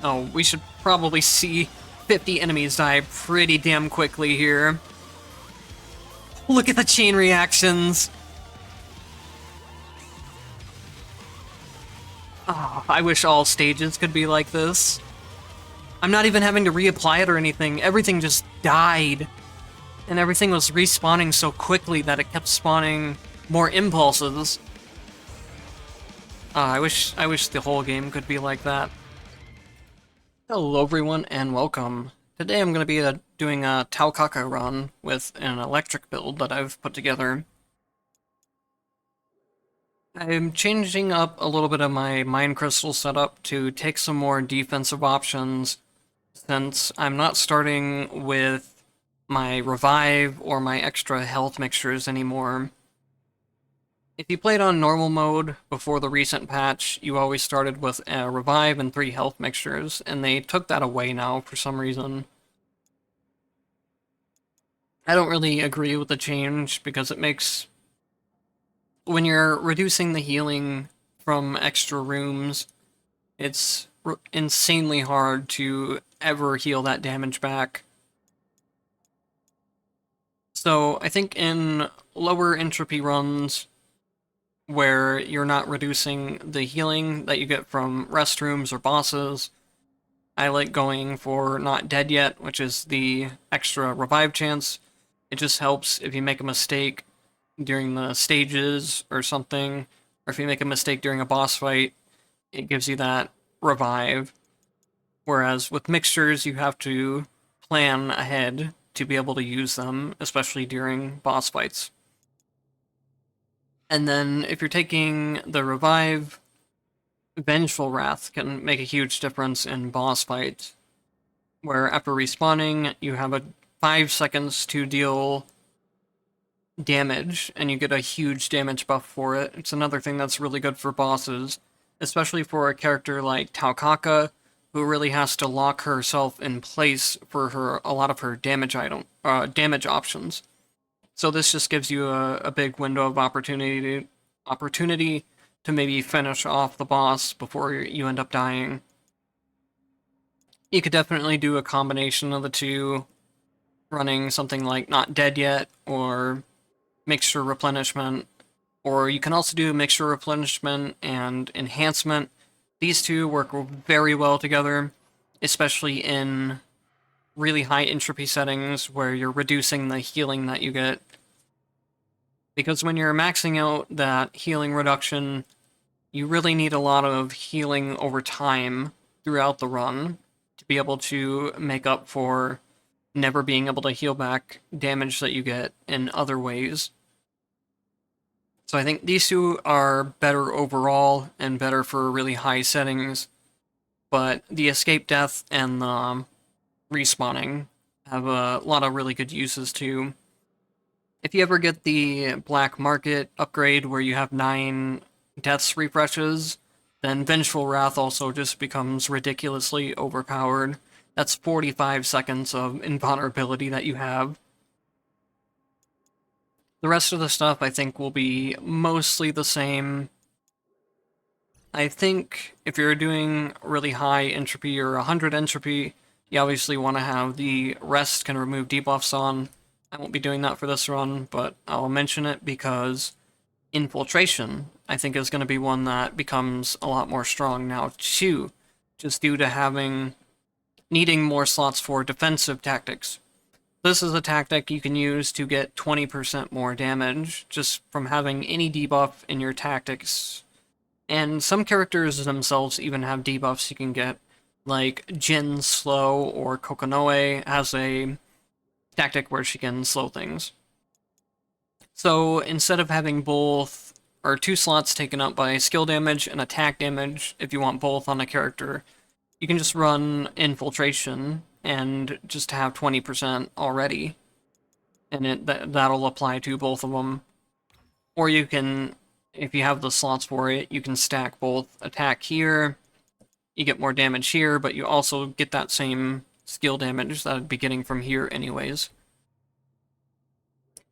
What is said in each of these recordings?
Oh, we should probably see 50 enemies die pretty damn quickly here. Look at the chain reactions! Oh, I wish all stages could be like this. I'm not even having to reapply it or anything. Everything just died. And everything was respawning so quickly that it kept spawning more impulses. I wish the whole game could be like that. Hello everyone and welcome. Today I'm going to be doing a Taukaka run with an electric build that I've put together. I'm changing up a little bit of my Mind Crystal setup to take some more defensive options, since I'm not starting with my Revive or my extra health mixtures anymore. If you played on normal mode before the recent patch, you always started with a Revive and 3 health mixtures, and they took that away now for some reason. I don't really agree with the change, because it makes... when you're reducing the healing from extra rooms, it's insanely hard to ever heal that damage back. So I think in lower entropy runs, where you're not reducing the healing that you get from restrooms or bosses, I like going for Not Dead Yet, which is the extra revive chance. It just helps if you make a mistake during the stages or something, or if you make a mistake during a boss fight, it gives you that revive. Whereas with mixtures, you have to plan ahead to be able to use them, especially during boss fights. And then if you're taking the revive, Vengeful Wrath can make a huge difference in boss fights, where after respawning, you have 5 seconds to deal damage, and you get a huge damage buff for it. It's another thing that's really good for bosses, especially for a character like Taukaka, who really has to lock herself in place for a lot of her damage damage options. So this just gives you a big window of opportunity to maybe finish off the boss before you end up dying. You could definitely do a combination of the two, running something like Not Dead Yet or Mixture Replenishment, or you can also do Mixture Replenishment and Enhancement. These two work very well together, especially in really high entropy settings where you're reducing the healing that you get. Because when you're maxing out that healing reduction, you really need a lot of healing over time throughout the run to be able to make up for never being able to heal back damage that you get in other ways. So I think these two are better overall and better for really high settings, but the escape death and the respawning have a lot of really good uses too. If you ever get the Black Market upgrade where you have 9 deaths refreshes, then Vengeful Wrath also just becomes ridiculously overpowered. That's 45 seconds of invulnerability that you have. The rest of the stuff I think will be mostly the same. I think if you're doing really high entropy or 100 entropy, you obviously want to have the rest can remove debuffs on. I won't be doing that for this run, but I'll mention it because Infiltration, I think, is going to be one that becomes a lot more strong now too, just due to needing more slots for defensive tactics. This is a tactic you can use to get 20% more damage just from having any debuff in your tactics. And some characters themselves even have debuffs you can get, like Jin Slow or Kokonoe has a tactic where she can slow things. So instead of having both or 2 slots taken up by skill damage and attack damage, if you want both on a character, you can just run Infiltration and just have 20% already, and that'll apply to both of them. Or you can, if you have the slots for it, you can stack both attack here, you get more damage here, but you also get that same skill damage that I'd be getting from here anyways.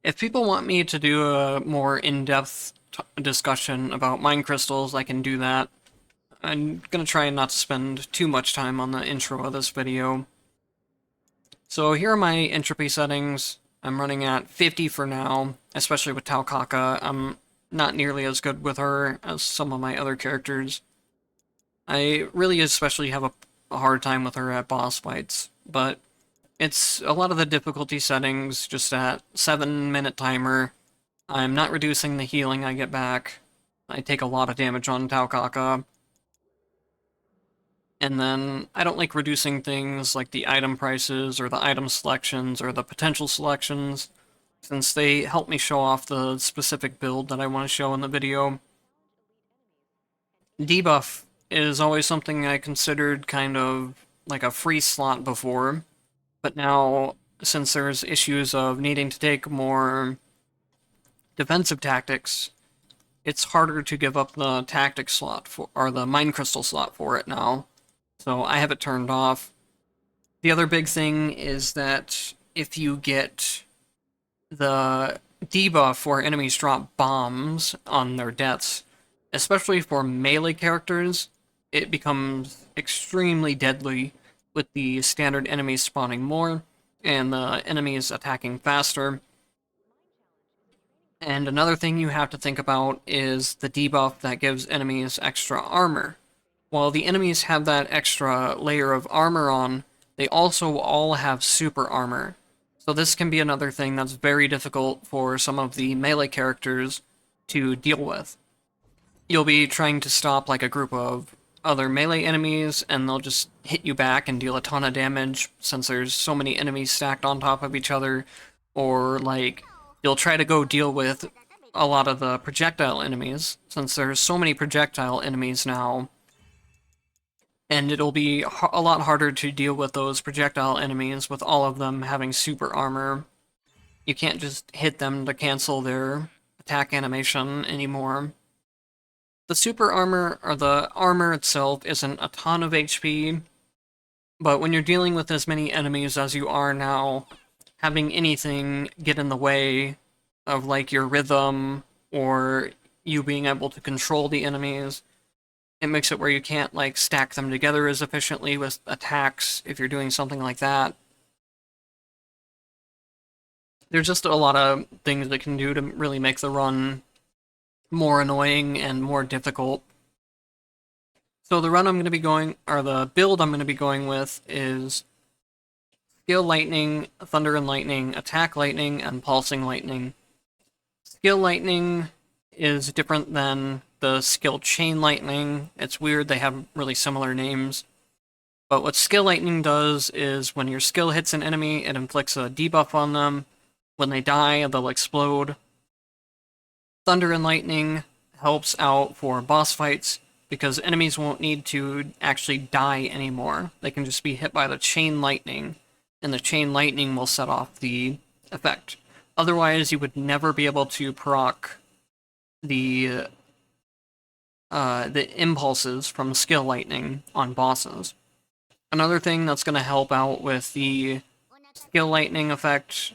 If people want me to do a more in-depth discussion about mind crystals, I can do that. I'm gonna try not to spend too much time on the intro of this video. So here are my entropy settings. I'm running at 50 for now, especially with Taukaka. I'm not nearly as good with her as some of my other characters. I really especially have a hard time with her at boss fights, but it's a lot of the difficulty settings, just at 7-minute timer. I'm not reducing the healing I get back. I take a lot of damage on Taukaka. And then I don't like reducing things like the item prices or the item selections or the potential selections, since they help me show off the specific build that I want to show in the video. Debuff is always something I considered kind of like a free slot before, but now, since there's issues of needing to take more defensive tactics, it's harder to give up the tactic slot for, or the mind crystal slot for it now. So I have it turned off. The other big thing is that if you get the debuff where enemies drop bombs on their deaths, especially for melee characters, it becomes extremely deadly with the standard enemies spawning more and the enemies attacking faster. And another thing you have to think about is the debuff that gives enemies extra armor. While the enemies have that extra layer of armor on, they also all have super armor. So this can be another thing that's very difficult for some of the melee characters to deal with. You'll be trying to stop like a group of other melee enemies, and they'll just hit you back and deal a ton of damage since there's so many enemies stacked on top of each other, or like you'll try to go deal with a lot of the projectile enemies since there's so many projectile enemies now. And it'll be a lot harder to deal with those projectile enemies with all of them having super armor. You can't just hit them to cancel their attack animation anymore. The super armor, or the armor itself, isn't a ton of HP, but when you're dealing with as many enemies as you are now, having anything get in the way of like your rhythm or you being able to control the enemies, it makes it where you can't like stack them together as efficiently with attacks if you're doing something like that. There's just a lot of things that can do to really make the run more annoying and more difficult. So the run I'm going to be going, or the build I'm going to be going with is Skill Lightning, Thunder and Lightning, Attack Lightning, and Pulsing Lightning. Skill Lightning is different than the skill Chain Lightning. It's weird, they have really similar names. But what Skill Lightning does is when your skill hits an enemy, it inflicts a debuff on them. When they die, they'll explode. Thunder and Lightning helps out for boss fights because enemies won't need to actually die anymore. They can just be hit by the Chain Lightning, and the Chain Lightning will set off the effect. Otherwise, you would never be able to proc the impulses from Skill Lightning on bosses. Another thing that's going to help out with the Skill Lightning effect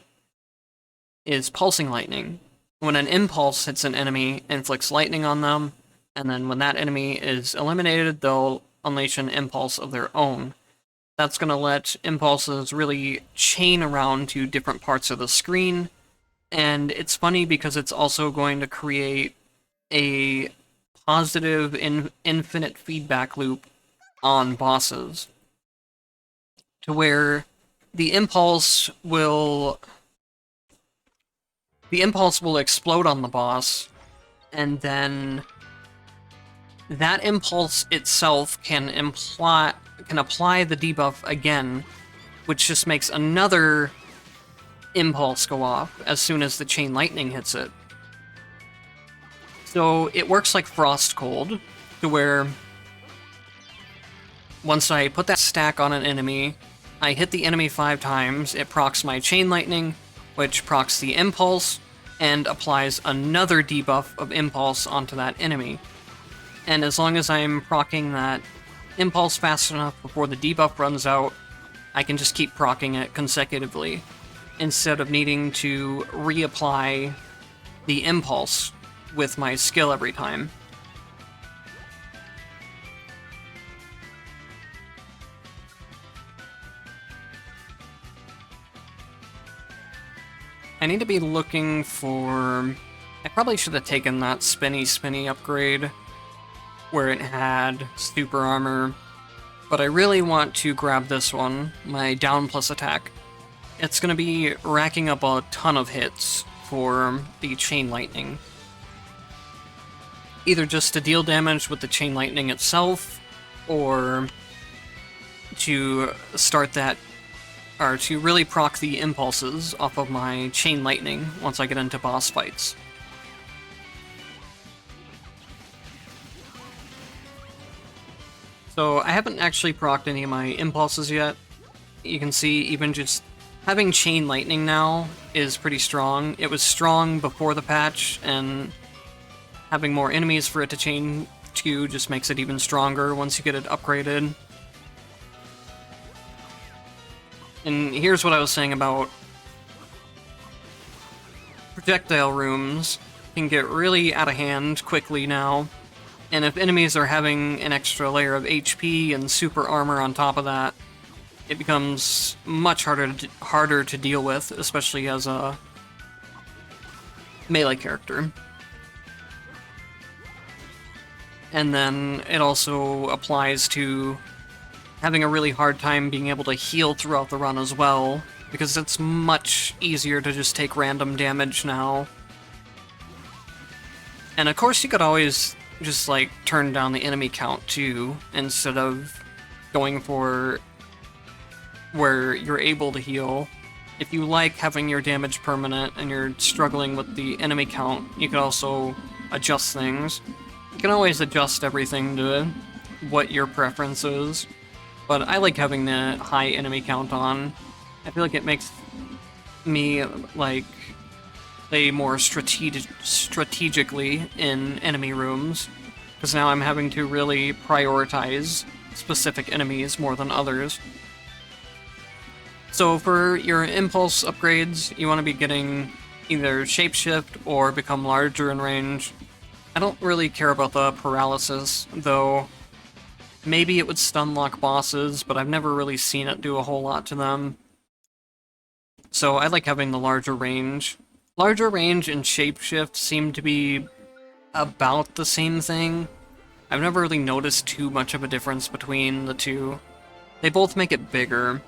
is Pulsing Lightning. When an impulse hits an enemy, it inflicts lightning on them, and then when that enemy is eliminated, they'll unleash an impulse of their own. That's going to let impulses really chain around to different parts of the screen, and it's funny because it's also going to create a positive infinite feedback loop on bosses, to where the impulse will explode on the boss, and then that impulse itself can apply the debuff again, which just makes another impulse go off as soon as the Chain Lightning hits it. So it works like Frost Cold, to where once I put that stack on an enemy, I hit the enemy 5 times, it procs my Chain Lightning, which procs the impulse, and applies another debuff of impulse onto that enemy. And as long as I'm proccing that impulse fast enough before the debuff runs out, I can just keep proccing it consecutively, instead of needing to reapply the impulse with my skill every time. I need to be looking for... I probably should have taken that spinny upgrade where it had super armor, but I really want to grab this one, my down plus attack. It's going to be racking up a ton of hits for the chain lightning. Either just to deal damage with the chain lightning itself, or to start that, or to really proc the impulses off of my chain lightning once I get into boss fights. So I haven't actually procced any of my impulses yet. You can see even just having chain lightning now is pretty strong. It was strong before the patch, and having more enemies for it to chain to just makes it even stronger once you get it upgraded. And here's what I was saying about projectile rooms can get really out of hand quickly now. And if enemies are having an extra layer of HP and super armor on top of that, it becomes much harder to deal with, especially as a melee character. And then it also applies to having a really hard time being able to heal throughout the run as well, because it's much easier to just take random damage now. And of course you could always just like turn down the enemy count too, instead of going for where you're able to heal. If you like having your damage permanent and you're struggling with the enemy count, you can also adjust things. You can always adjust everything to what your preference is, but I like having the high enemy count on. I feel like it makes me like play more strategically in enemy rooms, because now I'm having to really prioritize specific enemies more than others. So for your impulse upgrades, you want to be getting either shapeshift or become larger in range. I don't really care about the paralysis, though maybe it would stun lock bosses, but I've never really seen it do a whole lot to them. So I like having the larger range. Larger range and shapeshift seem to be about the same thing. I've never really noticed too much of a difference between the two. They both make it bigger.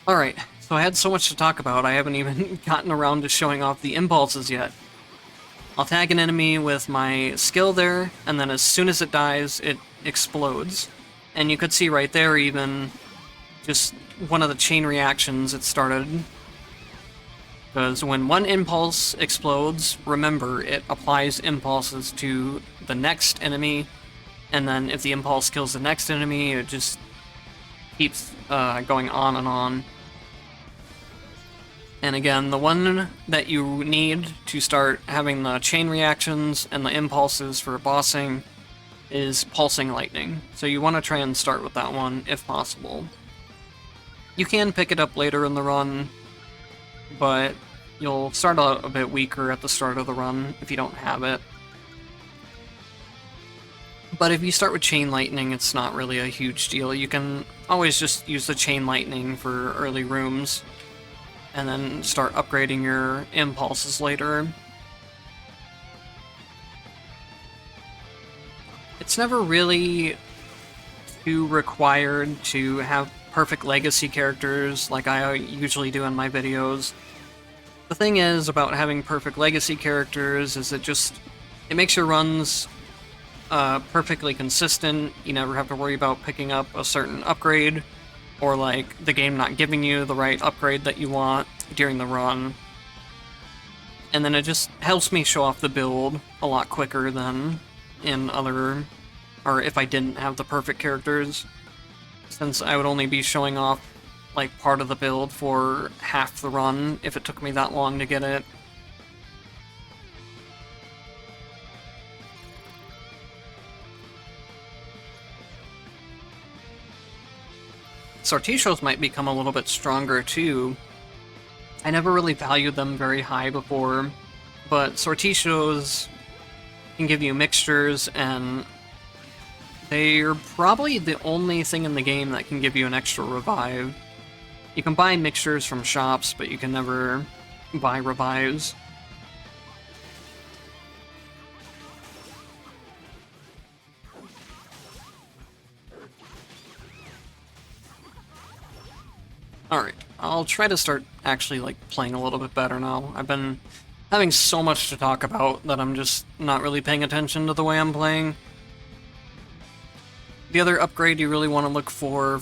Alright, so I had so much to talk about, I haven't even gotten around to showing off the impulses yet. I'll tag an enemy with my skill there, and then as soon as it dies, it explodes. And you could see right there even just one of the chain reactions it started. Because when one impulse explodes, remember, it applies impulses to the next enemy, and then if the impulse kills the next enemy, it just keeps going on and on. And again, the one that you need to start having the chain reactions and the impulses for bossing is pulsing lightning. So you want to try and start with that one if possible. You can pick it up later in the run, but you'll start out a bit weaker at the start of the run if you don't have it. But if you start with chain lightning, it's not really a huge deal. You can always just use the chain lightning for early rooms, and then start upgrading your impulses later. It's never really too required to have perfect legacy characters like I usually do in my videos. The thing is about having perfect legacy characters is it makes your runs perfectly consistent. You never have to worry about picking up a certain upgrade, or like the game not giving you the right upgrade that you want during the run. And then it just helps me show off the build a lot quicker than in other, or if I didn't have the perfect characters, since I would only be showing off like part of the build for half the run if it took me that long to get it. Sortichos might become a little bit stronger too. I never really valued them very high before, but Sortichos can give you mixtures and They're probably the only thing in the game that can give you an extra revive. You can buy mixtures from shops, but you can never buy revives. Alright, I'll try to start actually, like, playing a little bit better now. I've been having so much to talk about that I'm just not really paying attention to the way I'm playing. The other upgrade you really want to look for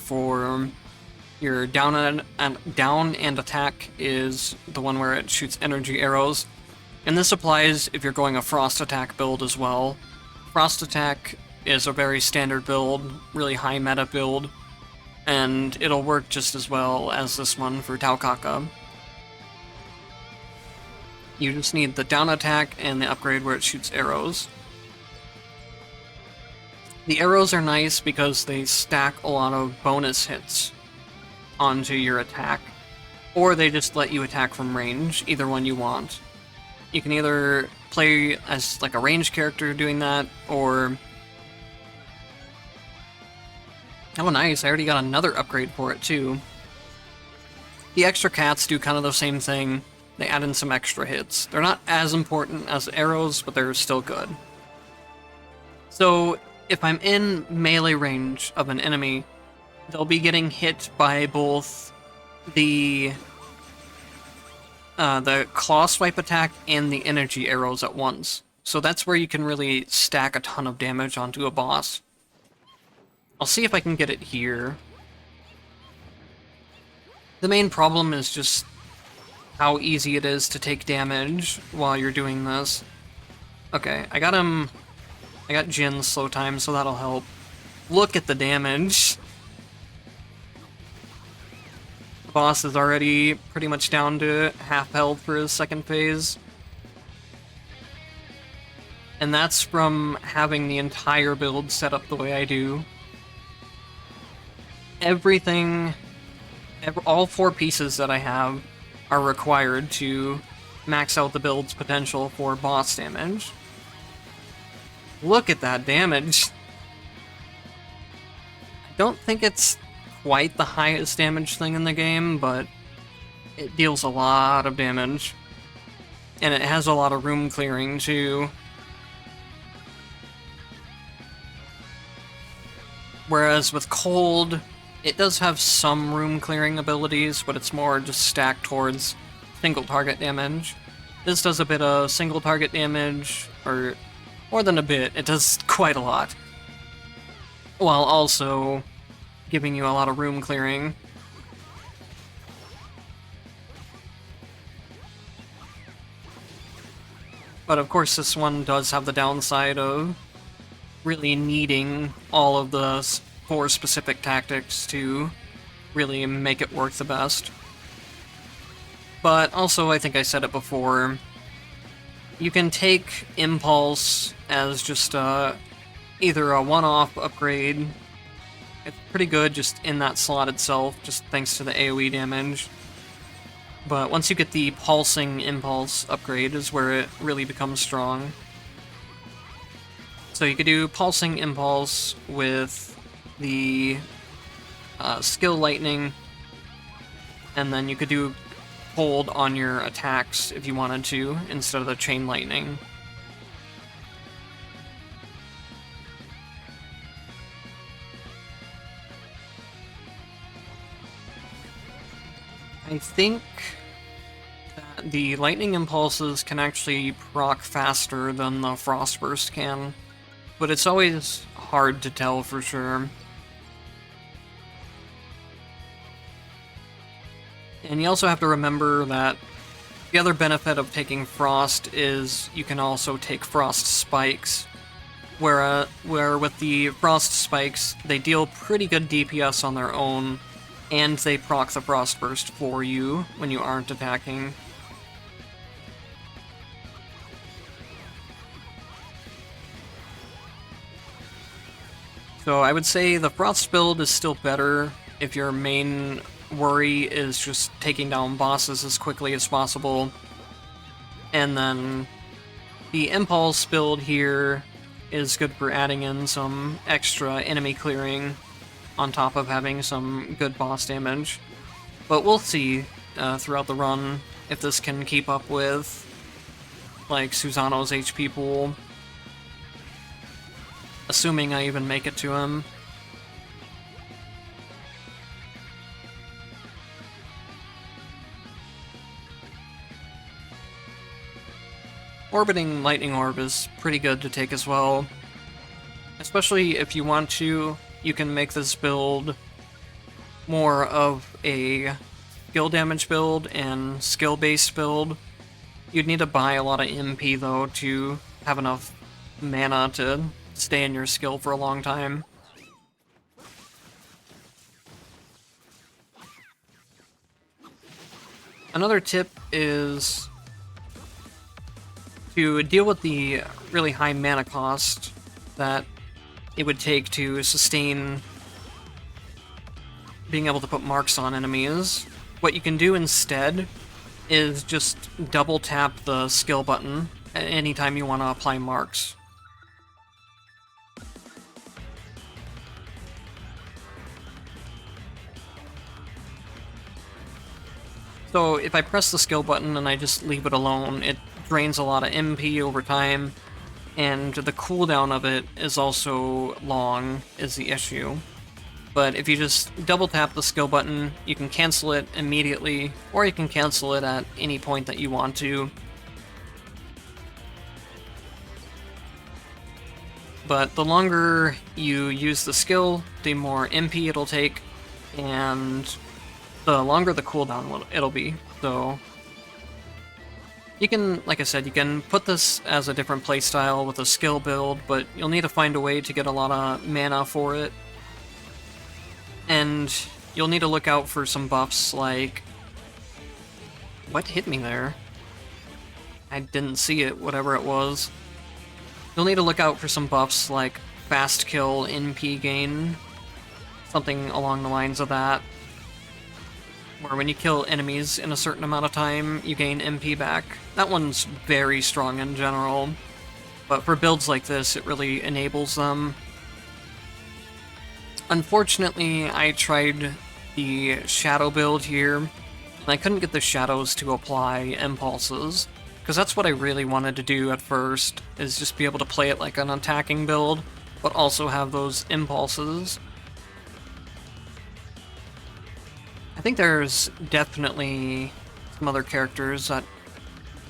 your down and attack is the one where it shoots energy arrows. And this applies if you're going a frost attack build as well. Frost attack is a very standard build, really high meta build, and it'll work just as well as this one for Taukaka. You just need the down attack and the upgrade where it shoots arrows. The arrows are nice because they stack a lot of bonus hits onto your attack, or they just let you attack from range, either one you want. You can either play as like a ranged character doing that, or... Oh nice, I already got another upgrade for it too. The extra cats do kind of the same thing. They add in some extra hits. They're not as important as arrows, but they're still good. So, if I'm in melee range of an enemy, they'll be getting hit by both the claw swipe attack and the energy arrows at once. So that's where you can really stack a ton of damage onto a boss. I'll see if I can get it here. The main problem is just how easy it is to take damage while you're doing this. Okay, I got him... I got Jin's slow time, so that'll help. Look at the damage! The boss is already pretty much down to half health for his second phase. And that's from having the entire build set up the way I do. All 4 pieces that I have are required to max out the build's potential for boss damage. Look at that damage! I don't think it's quite the highest damage thing in the game, but it deals a lot of damage. And it has a lot of room clearing too. Whereas with Cold, it does have some room clearing abilities, but it's more just stacked towards single target damage. This does a bit of single target damage, or more than a bit, it does quite a lot. While also giving you a lot of room clearing. But of course this one does have the downside of really needing all of the 4 specific tactics to really make it work the best. But also, I think I said it before, you can take Impulse as just either a one-off upgrade. It's pretty good just in that slot itself, just thanks to the AoE damage. But once you get the Pulsing Impulse upgrade is where it really becomes strong. So you could do Pulsing Impulse with the Skill Lightning, and then you could do Hold on your attacks if you wanted to, instead of the Chain Lightning. I think that the Lightning Impulses can actually proc faster than the Frost Burst can, but it's always hard to tell for sure. And you also have to remember that the other benefit of taking Frost is you can also take Frost Spikes, where with the Frost Spikes, they deal pretty good DPS on their own, and they proc the Frost Burst for you when you aren't attacking. So I would say the Frost build is still better if your main worry is just taking down bosses as quickly as possible. And then the Impulse build here is good for adding in some extra enemy clearing on top of having some good boss damage. But we'll see throughout the run if this can keep up with, like, Susano's HP pool. Assuming I even make it to him. Orbiting Lightning Orb is pretty good to take as well. Especially if you want to, you can make this build more of a skill damage build and skill-based build. You'd need to buy a lot of MP though to have enough mana to stay in your skill for a long time. Another tip is to deal with the really high mana cost that it would take to sustain being able to put marks on enemies. What you can do instead is just double tap the skill button anytime you want to apply marks. So if I press the skill button and I just leave it alone, it drains a lot of MP over time, and the cooldown of it is also long, is the issue. But if you just double tap the skill button, you can cancel it immediately, or you can cancel it at any point that you want to. But the longer you use the skill, the more MP it'll take, and the longer the cooldown it'll be. So you can, like I said, you can put this as a different playstyle with a skill build, but you'll need to find a way to get a lot of mana for it. And you'll need to look out for some buffs like... What hit me there? I didn't see it, whatever it was. You'll need to look out for some buffs like fast kill, NP gain, something along the lines of that. Where when you kill enemies in a certain amount of time, you gain MP back. That one's very strong in general, but for builds like this, it really enables them. Unfortunately, I tried the shadow build here, and I couldn't get the shadows to apply impulses, because that's what I really wanted to do at first, is just be able to play it like an attacking build, but also have those impulses. I think there's definitely some other characters that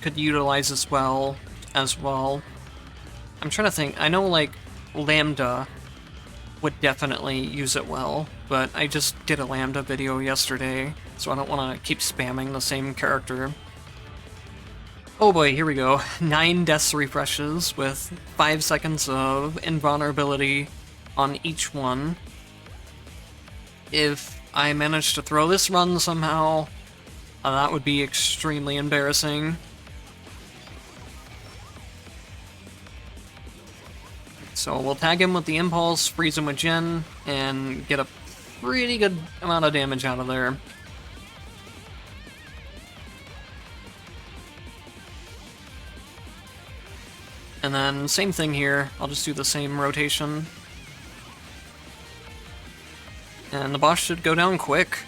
could utilize this well as well. I'm trying to think. I know, like, Lambda would definitely use it well, but I just did a Lambda video yesterday, so I don't want to keep spamming the same character. Oh boy, here we go. 9 death refreshes with 5 seconds of invulnerability on each one. If I manage to throw this run somehow, that would be extremely embarrassing. So we'll tag him with the impulse, freeze him with Jin, and get a pretty good amount of damage out of there. And then same thing here, I'll just do the same rotation. And the boss should go down quick.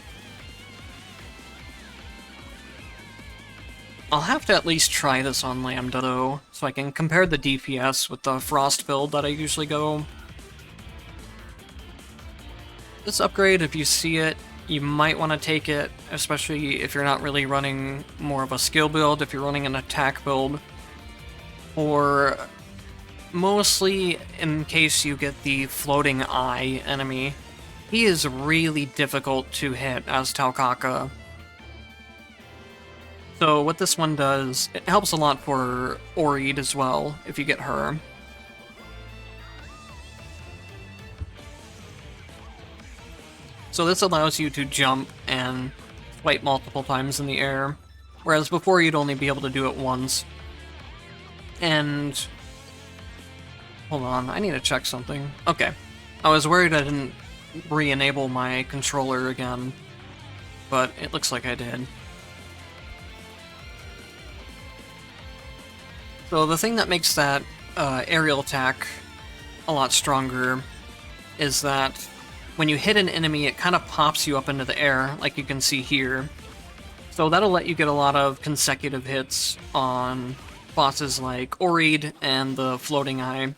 I'll have to at least try this on Lambda though, so I can compare the DPS with the Frost build that I usually go. This upgrade, if you see it, you might want to take it, especially if you're not really running more of a skill build, if you're running an attack build. Or mostly in case you get the floating eye enemy. He is really difficult to hit as Taukaka. So what this one does, it helps a lot for Oreed as well, if you get her. So this allows you to jump and swipe multiple times in the air, whereas before you'd only be able to do it once. And... hold on, I need to check something. Okay. I was worried I didn't re-enable my controller again, but it looks like I did. So the thing that makes that aerial attack a lot stronger is that when you hit an enemy, it kind of pops you up into the air, like you can see here. So that'll let you get a lot of consecutive hits on bosses like Oreed and the Floating Eye.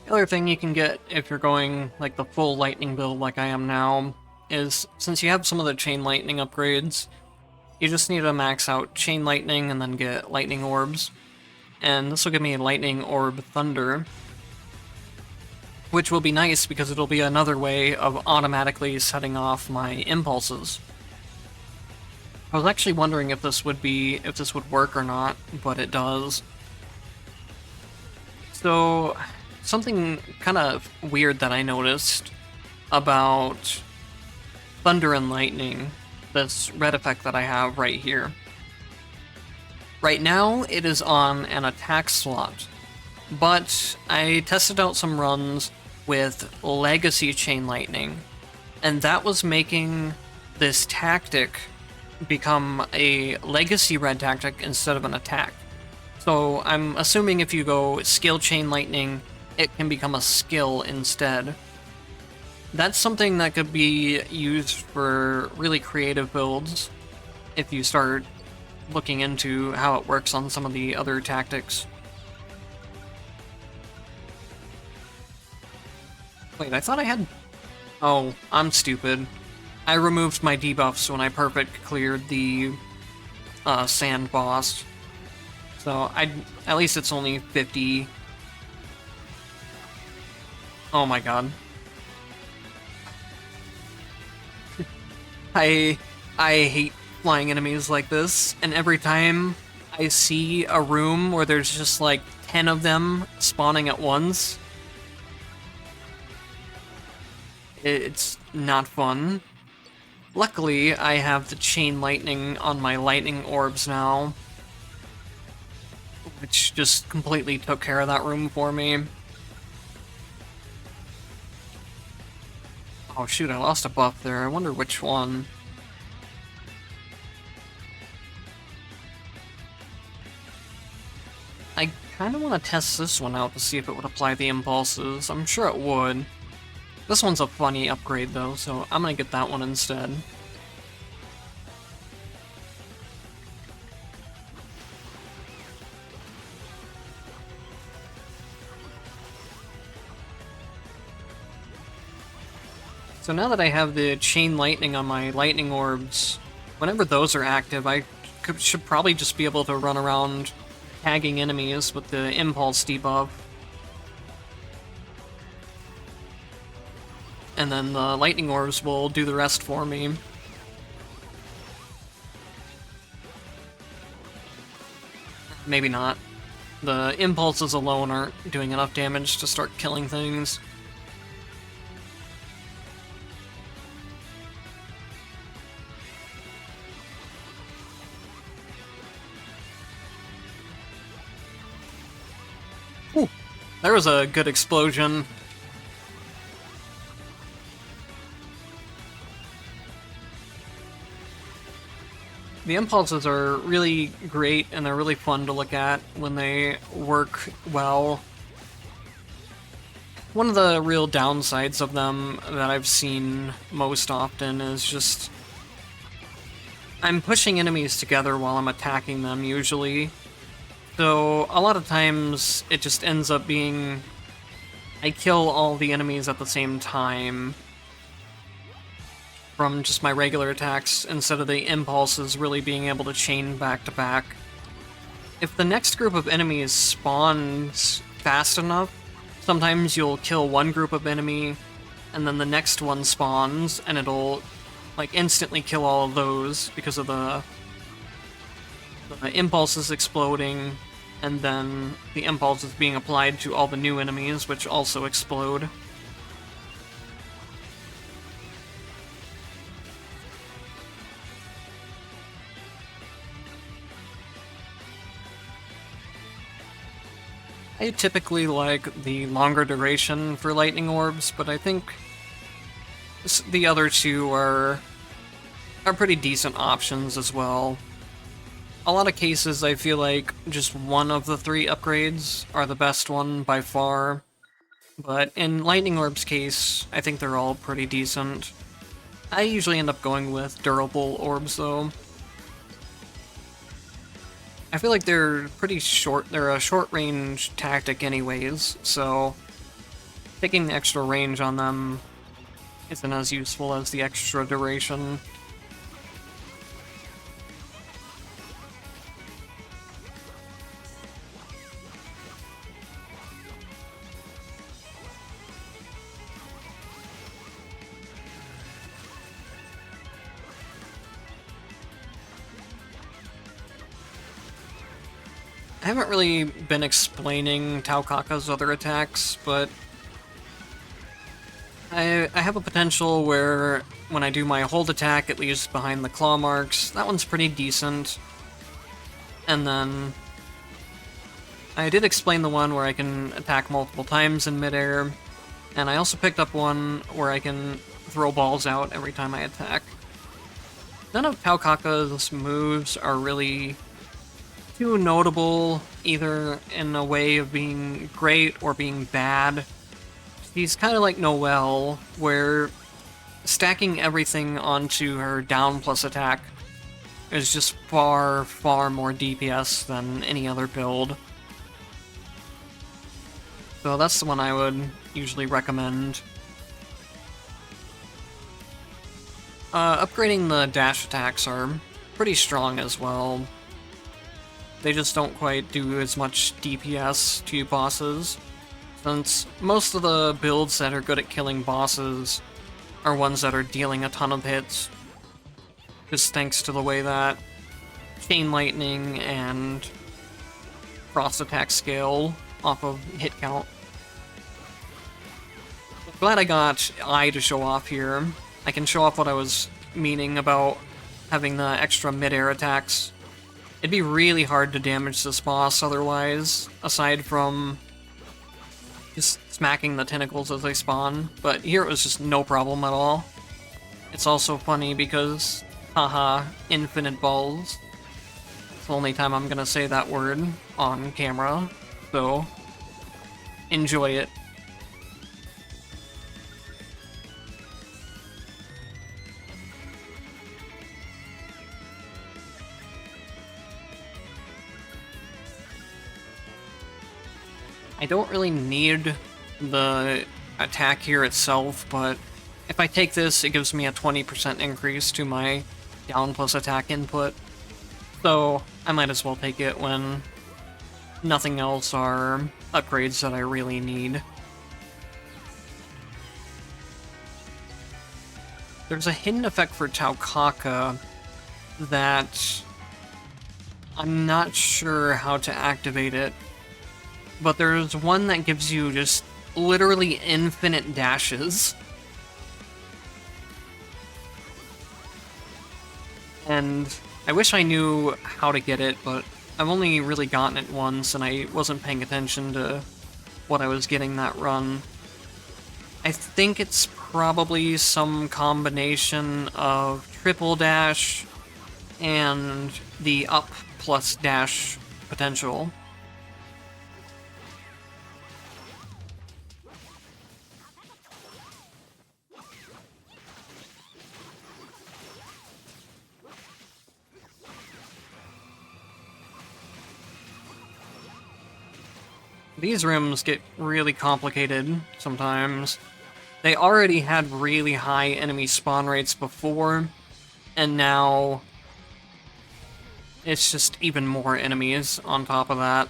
The other thing you can get if you're going like the full lightning build like I am now is, since you have some of the chain lightning upgrades, you just need to max out chain lightning and then get lightning orbs. And this will give me lightning orb thunder, which will be nice because it'll be another way of automatically setting off my impulses. I was actually wondering if this would work or not, but it does. So something kind of weird that I noticed about thunder and lightning, this red effect that I have right here. Right now, it is on an attack slot, but I tested out some runs with Legacy Chain Lightning, and that was making this tactic become a Legacy red tactic instead of an attack. So I'm assuming if you go Skill Chain Lightning, it can become a skill instead. That's something that could be used for really creative builds if you start looking into how it works on some of the other tactics. Wait, I thought I had... Oh, I'm stupid. I removed my debuffs when I perfect cleared the sand boss. So at least it's only 50. Oh my god. I hate flying enemies like this, and every time I see a room where there's just like 10 of them spawning at once, it's not fun. Luckily, I have the chain lightning on my lightning orbs now, which just completely took care of that room for me. Oh shoot, I lost a buff there. I wonder which one. I kind of want to test this one out to see if it would apply the impulses. I'm sure it would. This one's a funny upgrade though, so I'm gonna get that one instead. So now that I have the chain lightning on my lightning orbs, whenever those are active, I should probably just be able to run around tagging enemies with the impulse debuff. And then the lightning orbs will do the rest for me. Maybe not. The impulses alone aren't doing enough damage to start killing things. Ooh, there was a good explosion. The impulses are really great, and they're really fun to look at when they work well. One of the real downsides of them that I've seen most often is just I'm pushing enemies together while I'm attacking them, usually. So a lot of times it just ends up being I kill all the enemies at the same time from just my regular attacks, instead of the impulses really being able to chain back to back. If the next group of enemies spawns fast enough, sometimes you'll kill one group of enemy, and then the next one spawns, and it'll like instantly kill all of those because of the impulses exploding and then the impulse is being applied to all the new enemies, which also explode. I typically like the longer duration for lightning orbs, but I think the other two are pretty decent options as well. A lot of cases, I feel like just one of the three upgrades are the best one by far, but in Lightning Orb's case, I think they're all pretty decent. I usually end up going with durable orbs, though. I feel like they're pretty short, they're a short-range tactic anyways, so taking the extra range on them isn't as useful as the extra duration. I haven't really been explaining Taukaka's other attacks, but I have a potential where when I do my hold attack, it leaves behind the claw marks. That one's pretty decent. And then I did explain the one where I can attack multiple times in midair, and I also picked up one where I can throw balls out every time I attack. None of Taukaka's moves are really too notable, either in a way of being great or being bad. He's kind of like Noelle, where stacking everything onto her down plus attack is just far, far more DPS than any other build. So that's the one I would usually recommend. Upgrading the dash attacks are pretty strong as well. They just don't quite do as much DPS to bosses, since most of the builds that are good at killing bosses are ones that are dealing a ton of hits, just thanks to the way that Chain Lightning and Frost attack scale off of hit count. Glad I got I to show off here. I can show off what I was meaning about having the extra mid-air attacks. It'd be really hard to damage this boss otherwise, aside from just smacking the tentacles as they spawn, but here it was just no problem at all. It's also funny because, haha, infinite balls. It's the only time I'm gonna say that word on camera, so enjoy it. I don't really need the attack here itself, but if I take this, it gives me a 20% increase to my down plus attack input. So I might as well take it when nothing else are upgrades that I really need. There's a hidden effect for Taukaka that I'm not sure how to activate it. But there's one that gives you just literally infinite dashes. And I wish I knew how to get it, but I've only really gotten it once, and I wasn't paying attention to what I was getting that run. I think it's probably some combination of triple dash and the up plus dash potential. These rooms get really complicated sometimes. They already had really high enemy spawn rates before, and now it's just even more enemies on top of that.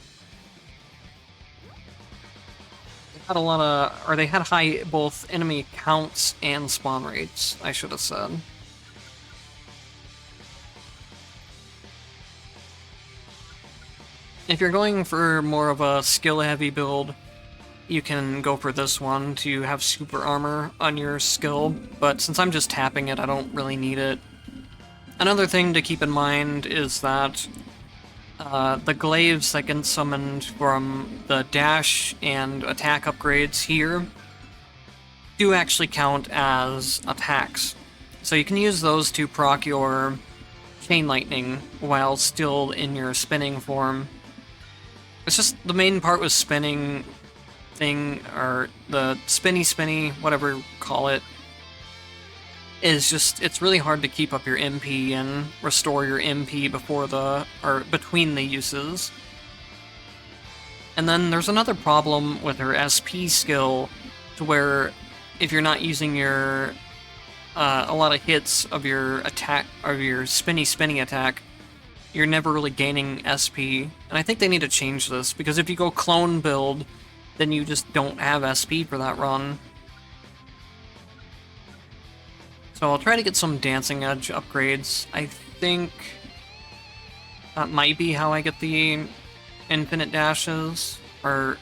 They had a lot of, or they had high both enemy counts and spawn rates, I should have said. If you're going for more of a skill-heavy build, you can go for this one to have super armor on your skill, but since I'm just tapping it, I don't really need it. Another thing to keep in mind is that the glaives that get summoned from the dash and attack upgrades here do actually count as attacks. So you can use those to proc your chain lightning while still in your spinning form. It's just the main part with spinning thing, or the spinny, whatever you call it, is just, it's really hard to keep up your MP and restore your MP between the uses. And then there's another problem with her SP skill, to where if you're not using your a lot of hits of your attack, of your spinny attack, you're never really gaining SP. And I think they need to change this, because if you go clone build, then you just don't have SP for that run. So I'll try to get some Dancing Edge upgrades. I think that might be how I get the infinite dashes. Or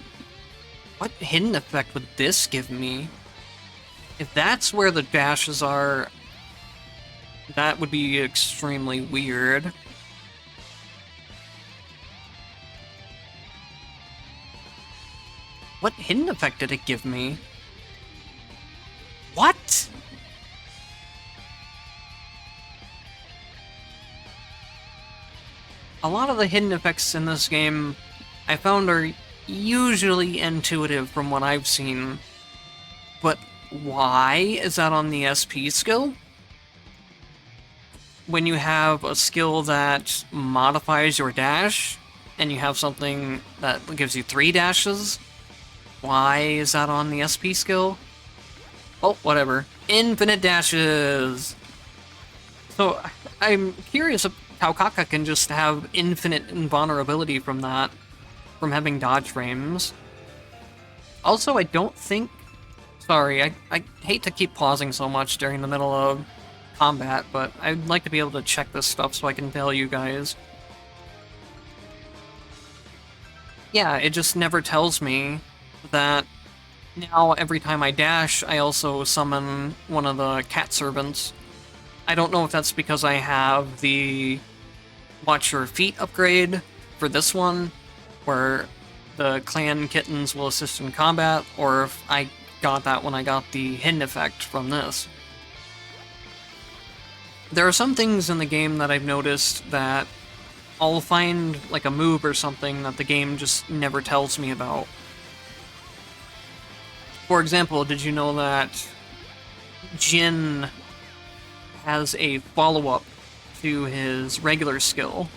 what hidden effect would this give me? If that's where the dashes are, that would be extremely weird. What hidden effect did it give me? What? A lot of the hidden effects in this game I found are usually intuitive from what I've seen, but why is that on the SP skill? When you have a skill that modifies your dash, and you have something that gives you 3 dashes, why is that on the SP skill? Oh, whatever. Infinite dashes! So, I'm curious if Taukaka can just have infinite invulnerability from that, from having dodge frames. Also, I don't think... Sorry, I hate to keep pausing so much during the middle of combat, but I'd like to be able to check this stuff so I can tell you guys. Yeah, it just never tells me that now every time I dash, I also summon one of the cat servants. I don't know if that's because I have the Watch Your Feet upgrade for this one, where the clan kittens will assist in combat, or if I got that when I got the hidden effect from this. There are some things in the game that I've noticed that I'll find like a move or something that the game just never tells me about. For example, did you know that Jin has a follow-up to his regular skill?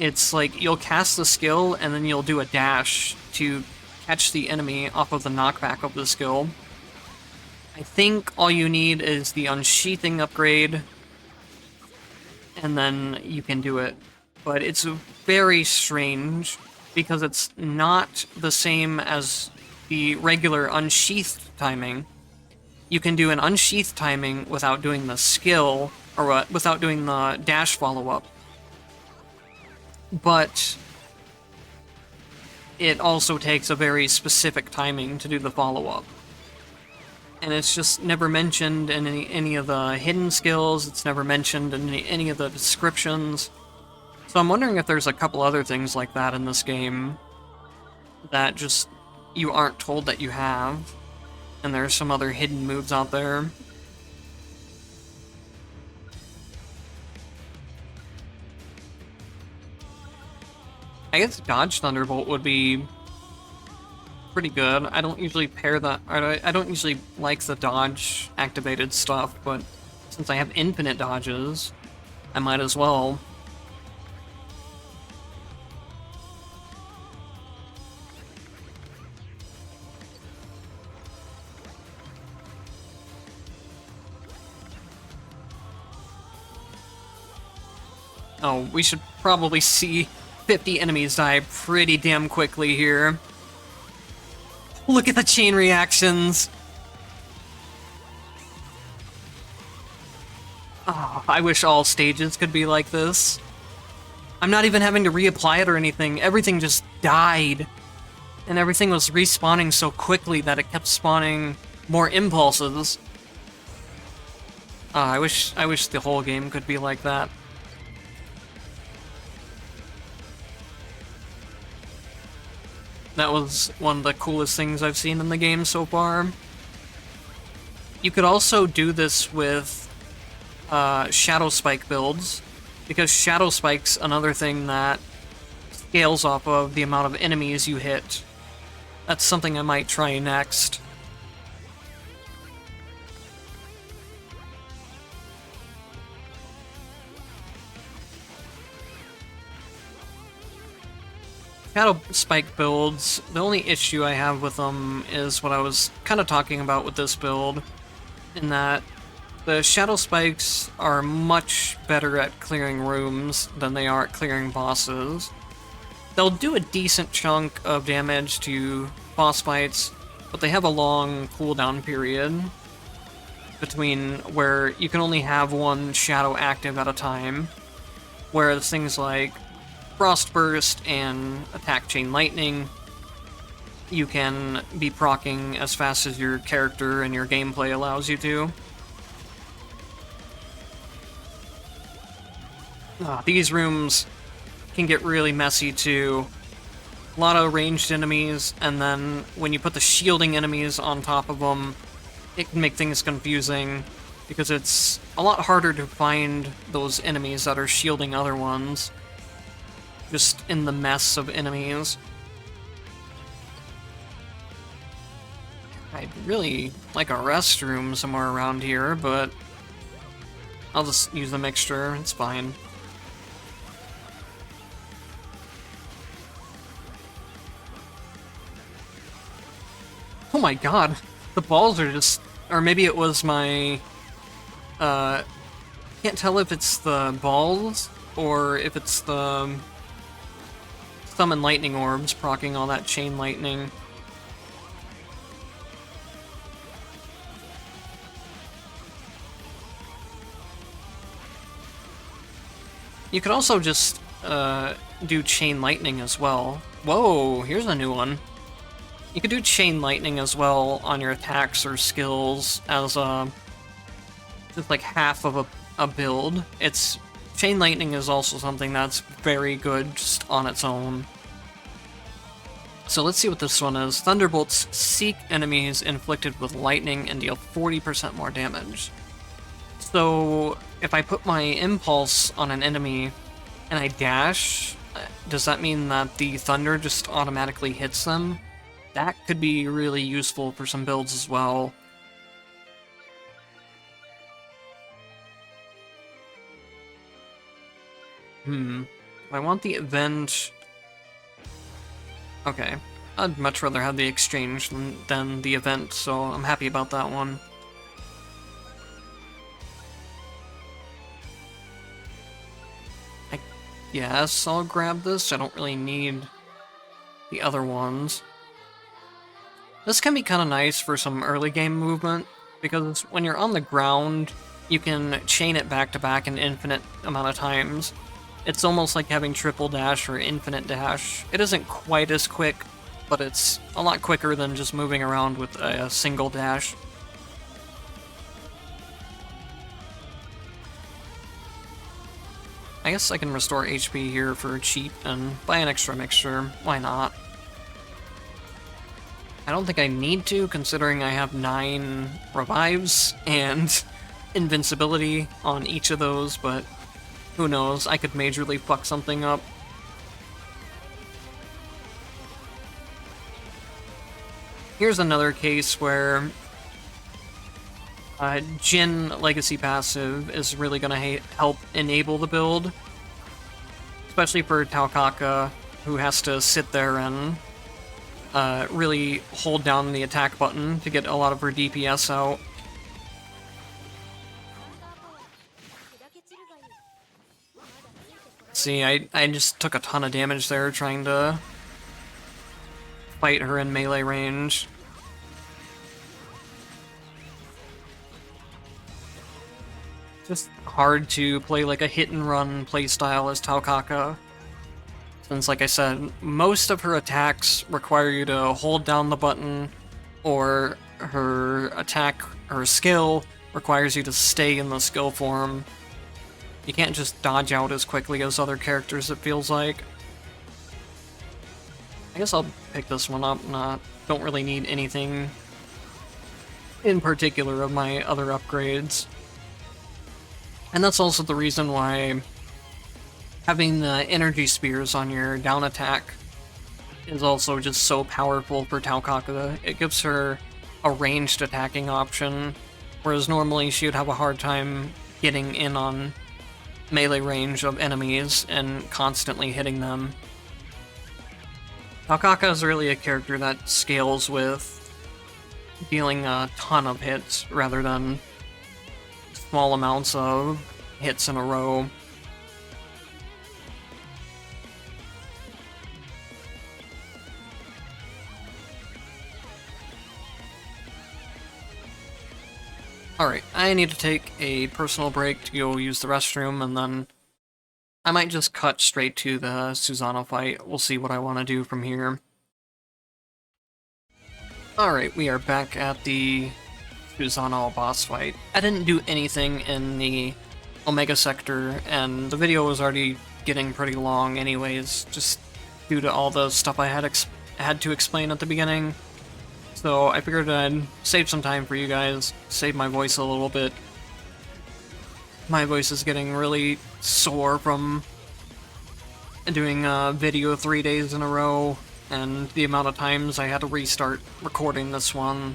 It's like you'll cast the skill and then you'll do a dash to catch the enemy off of the knockback of the skill. I think all you need is the unsheathing upgrade, and then you can do it. But it's very strange, because it's not the same as the regular unsheathed timing. You can do an unsheathed timing without doing the skill, or without doing the dash follow-up. But it also takes a very specific timing to do the follow-up. And it's just never mentioned in any of the hidden skills, it's never mentioned in any of the descriptions. So I'm wondering if there's a couple other things like that in this game that just you aren't told that you have, and there's some other hidden moves out there. I guess Dodge Thunderbolt would be pretty good. I don't usually pair that. I don't usually like the dodge activated stuff, but since I have infinite dodges, I might as well. Oh, we should probably see 50 enemies die pretty damn quickly here. Look at the chain reactions! Oh, I wish all stages could be like this. I'm not even having to reapply it or anything. Everything just died. And everything was respawning so quickly that it kept spawning more impulses. I wish the whole game could be like that. That was one of the coolest things I've seen in the game so far. You could also do this with Shadow Spike builds, because Shadow Spike's another thing that scales off of the amount of enemies you hit. That's something I might try next. Shadow Spike builds, the only issue I have with them is what I was kind of talking about with this build, in that the Shadow Spikes are much better at clearing rooms than they are at clearing bosses. They'll do a decent chunk of damage to boss fights, but they have a long cooldown period between where you can only have one shadow active at a time, whereas things like Frost Burst and Attack Chain Lightning, you can be proccing as fast as your character and your gameplay allows you to. These rooms can get really messy too. A lot of ranged enemies, and then when you put the shielding enemies on top of them, it can make things confusing, because it's a lot harder to find those enemies that are shielding other ones, just in the mess of enemies. I'd really like a restroom somewhere around here, but I'll just use the mixture, it's fine. Oh my god, the balls are just... Or maybe it was my... Can't tell if it's the balls, or if it's the... Summon lightning orbs, proccing all that chain lightning. You could also just, do chain lightning as well. Whoa, here's a new one. You could do chain lightning as well on your attacks or skills as just like half of a build. Chain lightning is also something that's very good just on its own. So let's see what this one is. Thunderbolts seek enemies inflicted with lightning and deal 40% more damage. So if I put my impulse on an enemy and I dash, does that mean that the thunder just automatically hits them? That could be really useful for some builds as well. I want the event... Okay. I'd much rather have the exchange than the event, so I'm happy about that one. I guess I'll grab this. I don't really need the other ones. This can be kind of nice for some early game movement, because when you're on the ground, you can chain it back to back an infinite amount of times. It's almost like having triple dash or infinite dash. It isn't quite as quick, but it's a lot quicker than just moving around with a single dash. I guess I can restore HP here for cheap and buy an extra mixture. Why not? I don't think I need to, considering I have 9 revives and invincibility on each of those, but who knows, I could majorly fuck something up. Here's another case where Jin Legacy passive is really going to help enable the build, especially for Taukaka, who has to sit there and really hold down the attack button to get a lot of her DPS out. See, I just took a ton of damage there trying to fight her in melee range. Just hard to play like a hit and run playstyle as Taukaka. Since, like I said, most of her attacks require you to hold down the button, or her attack, her skill, requires you to stay in the skill form. You can't just dodge out as quickly as other characters, it feels like. I guess I'll pick this one up, don't really need anything in particular of my other upgrades. And that's also the reason why having the energy spears on your down attack is also just so powerful for Taukaka. It gives her a ranged attacking option, whereas normally she would have a hard time getting in on melee range of enemies and constantly hitting them. Taukaka is really a character that scales with dealing a ton of hits rather than small amounts of hits in a row. Alright, I need to take a personal break to go use the restroom, and then I might just cut straight to the Susanoo fight. We'll see what I want to do from here. Alright, we are back at the Susanoo boss fight. I didn't do anything in the Omega sector, and the video was already getting pretty long anyways, just due to all the stuff I had to explain at the beginning. So I figured I'd save some time for you guys, save my voice a little bit. My voice is getting really sore from doing a video 3 days in a row, and the amount of times I had to restart recording this one,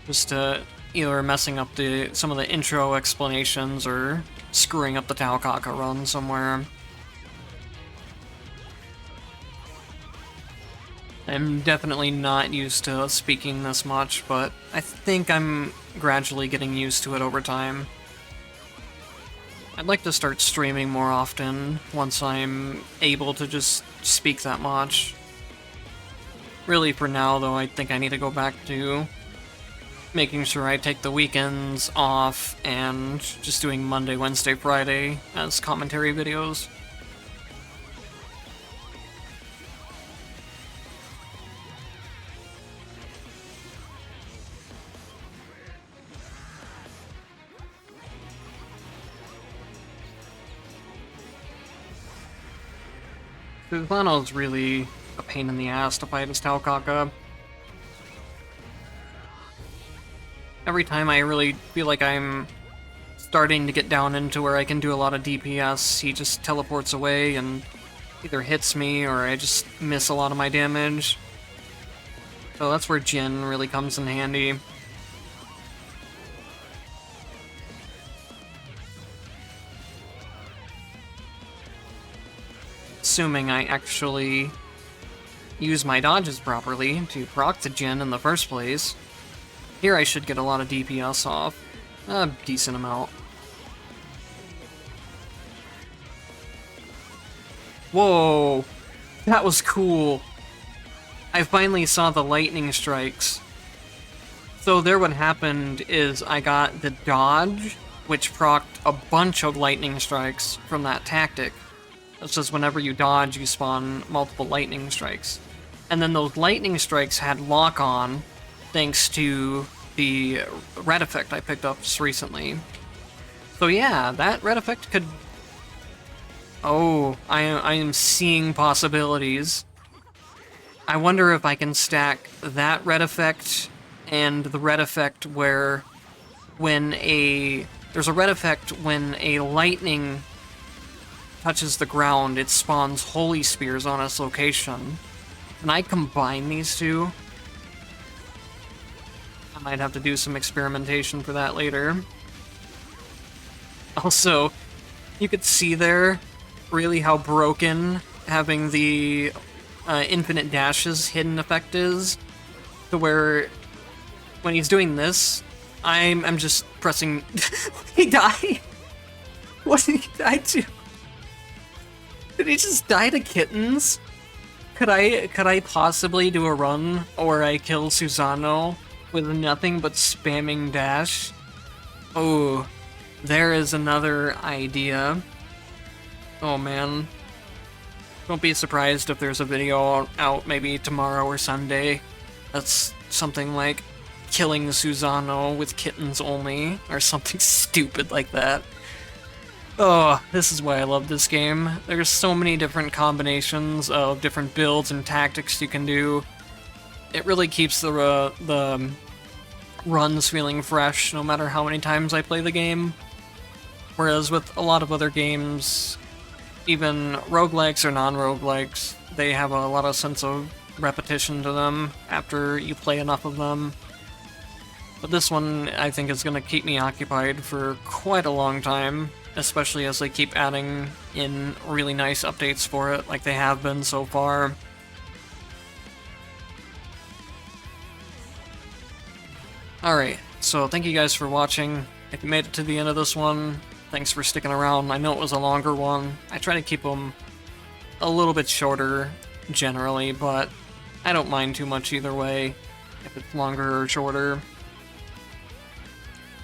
just either messing up some of the intro explanations or screwing up the Taukaka run somewhere. I'm definitely not used to speaking this much, but I think I'm gradually getting used to it over time. I'd like to start streaming more often once I'm able to just speak that much. Really, for now, though, I think I need to go back to making sure I take the weekends off and just doing Monday, Wednesday, Friday as commentary videos. Susanoo's really a pain in the ass to fight as Taukaka. Every time I really feel like I'm starting to get down into where I can do a lot of DPS, he just teleports away and either hits me or I just miss a lot of my damage. So that's where Jin really comes in handy. Assuming I actually use my dodges properly to proc the Jin in the first place. Here I should get a lot of DPS off. A decent amount. Whoa! That was cool! I finally saw the lightning strikes. So there what happened is I got the dodge, which procced a bunch of lightning strikes from that tactic. It's just whenever you dodge, you spawn multiple lightning strikes. And then those lightning strikes had lock-on, thanks to the red effect I picked up just recently. So yeah, that red effect could... Oh, I am seeing possibilities. I wonder if I can stack that red effect and the red effect where there's a red effect when a lightning touches the ground, it spawns holy spears on its location. Can I combine these two? I might have to do some experimentation for that later. Also, you could see there really how broken having the infinite dashes hidden effect is, to where when he's doing this, I'm just pressing... He died? What did he die to? Did he just die to kittens? Could I possibly do a run where I kill Susanoo with nothing but spamming dash? Oh, there is another idea. Oh man. Don't be surprised if there's a video out maybe tomorrow or Sunday that's something like killing Susano with kittens only, or something stupid like that. Oh, this is why I love this game. There's so many different combinations of different builds and tactics you can do. It really keeps the runs feeling fresh no matter how many times I play the game. Whereas with a lot of other games, even roguelikes or non-roguelikes, they have a lot of sense of repetition to them after you play enough of them. But this one, I think, is going to keep me occupied for quite a long time, especially as they keep adding in really nice updates for it, like they have been so far. Alright, so thank you guys for watching. If you made it to the end of this one, thanks for sticking around. I know it was a longer one. I try to keep them a little bit shorter, generally, but I don't mind too much either way, if it's longer or shorter.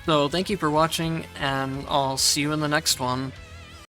So thank you for watching, and I'll see you in the next one.